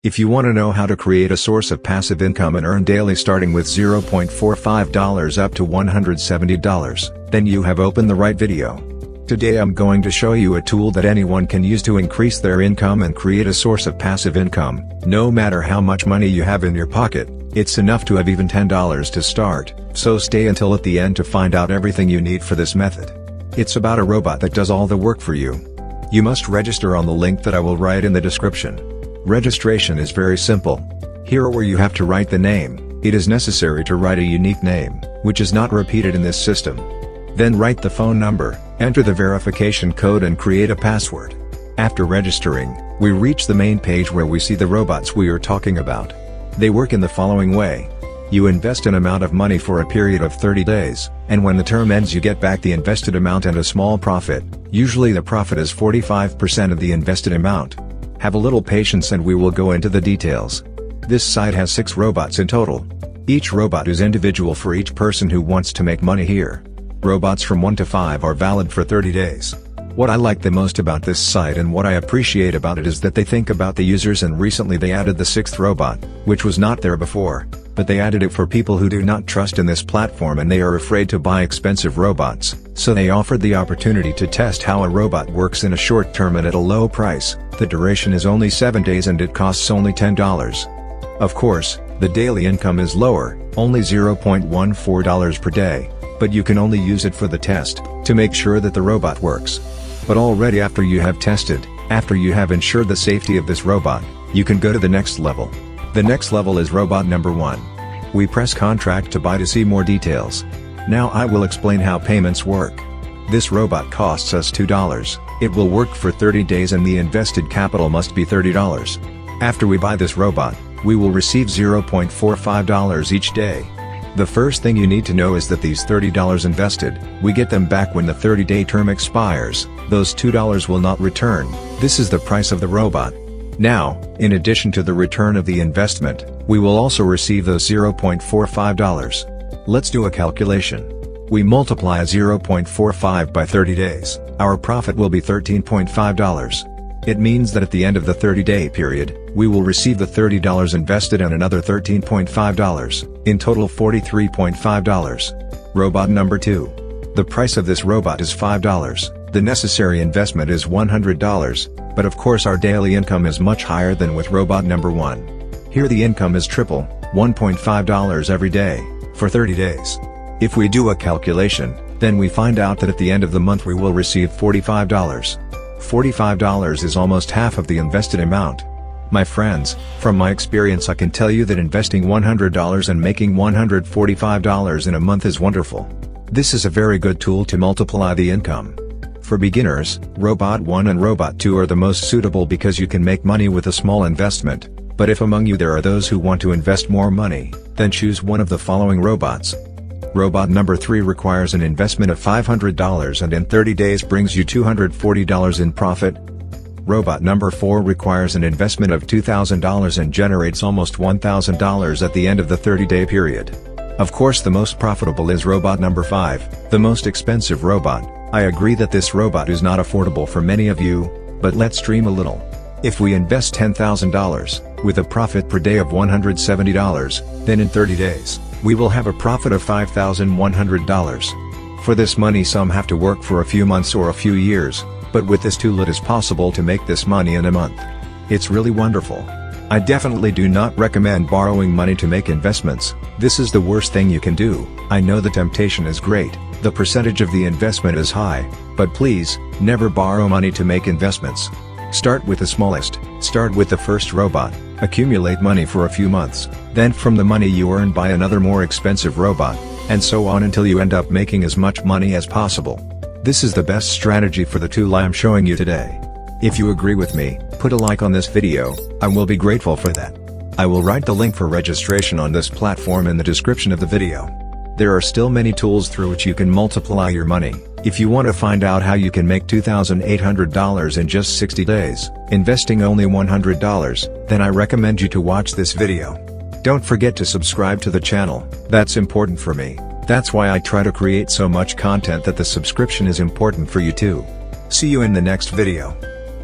If you want to know how to create a source of passive income and earn daily starting with $0.45 up to $170, then you have opened the right video. Today I'm going to show you a tool that anyone can use to increase their income and create a source of passive income. No matter how much money you have in your pocket, it's enough to have even $10 to start, so stay until at the end to find out everything you need for this method. It's about a robot that does all the work for you. You must register on the link that I will write in the description. Registration is very simple. Here where you have to write the name, it is necessary to write a unique name, which is not repeated in this system. Then write the phone number, enter the verification code and create a password. After registering, we reach the main page where we see the robots we are talking about. They work in the following way. You invest an amount of money for a period of 30 days, and when the term ends you get back the invested amount and a small profit. Usually the profit is 45% of the invested amount. Have a little patience and we will go into the details. This site has 6 robots in total. Each robot is individual for each person who wants to make money here. Robots from 1 to 5 are valid for 30 days. What I like the most about this site and what I appreciate about it is that they think about the users, and recently they added the 6th robot, which was not there before, but they added it for people who do not trust in this platform and they are afraid to buy expensive robots, so they offered the opportunity to test how a robot works in a short term and at a low price. The duration is only 7 days and it costs only $10. Of course, the daily income is lower, only $0.14 per day, but you can only use it for the test, to make sure that the robot works. But already after you have tested, after you have ensured the safety of this robot, you can go to the next level. The next level is robot number 1. We press contract to buy to see more details. Now I will explain how payments work. This robot costs us $2. It will work for 30 days and the invested capital must be $30. After we buy this robot, we will receive $0.45 each day. The first thing you need to know is that these $30 invested, we get them back when the 30-day term expires. Those $2 will not return. This is the price of the robot. Now, in addition to the return of the investment, we will also receive those $0.45. Let's do a calculation. We multiply 0.45 by 30 days, our profit will be $13.5. It means that at the end of the 30-day period, we will receive the $30 invested and another $13.5, in total $43.5. Robot number 2. The price of this robot is $5, the necessary investment is $100, but of course our daily income is much higher than with robot number 1. Here the income is triple, $1.5 every day, for 30 days. If we do a calculation, then we find out that at the end of the month we will receive $45. $45 is almost half of the invested amount. My friends, from my experience I can tell you that investing $100 and making $145 in a month is wonderful. This is a very good tool to multiply the income. For beginners, Robot 1 and Robot 2 are the most suitable because you can make money with a small investment, but if among you there are those who want to invest more money, then choose one of the following robots. Robot number 3 requires an investment of $500 and in 30 days brings you $240 in profit. Robot number 4 requires an investment of $2,000 and generates almost $1,000 at the end of the 30-day period. Of course the most profitable is robot number 5, the most expensive robot. I agree that this robot is not affordable for many of you, but let's dream a little. If we invest $10,000, with a profit per day of $170, then in 30 days, we will have a profit of $5,100. For this money some have to work for a few months or a few years, but with this tool it is possible to make this money in a month. It's really wonderful. I definitely do not recommend borrowing money to make investments. This is the worst thing you can do. I know the temptation is great, the percentage of the investment is high, but please, never borrow money to make investments. Start with the smallest, start with the first robot, accumulate money for a few months, then from the money you earn buy another more expensive robot, and so on until you end up making as much money as possible. This is the best strategy for the tool I am showing you today. If you agree with me, put a like on this video, I will be grateful for that. I will write the link for registration on this platform in the description of the video. There are still many tools through which you can multiply your money. If you want to find out how you can make $2,800 in just 60 days, investing only $100, then I recommend you to watch this video. Don't forget to subscribe to the channel, that's important for me. That's why I try to create so much content that the subscription is important for you too. See you in the next video.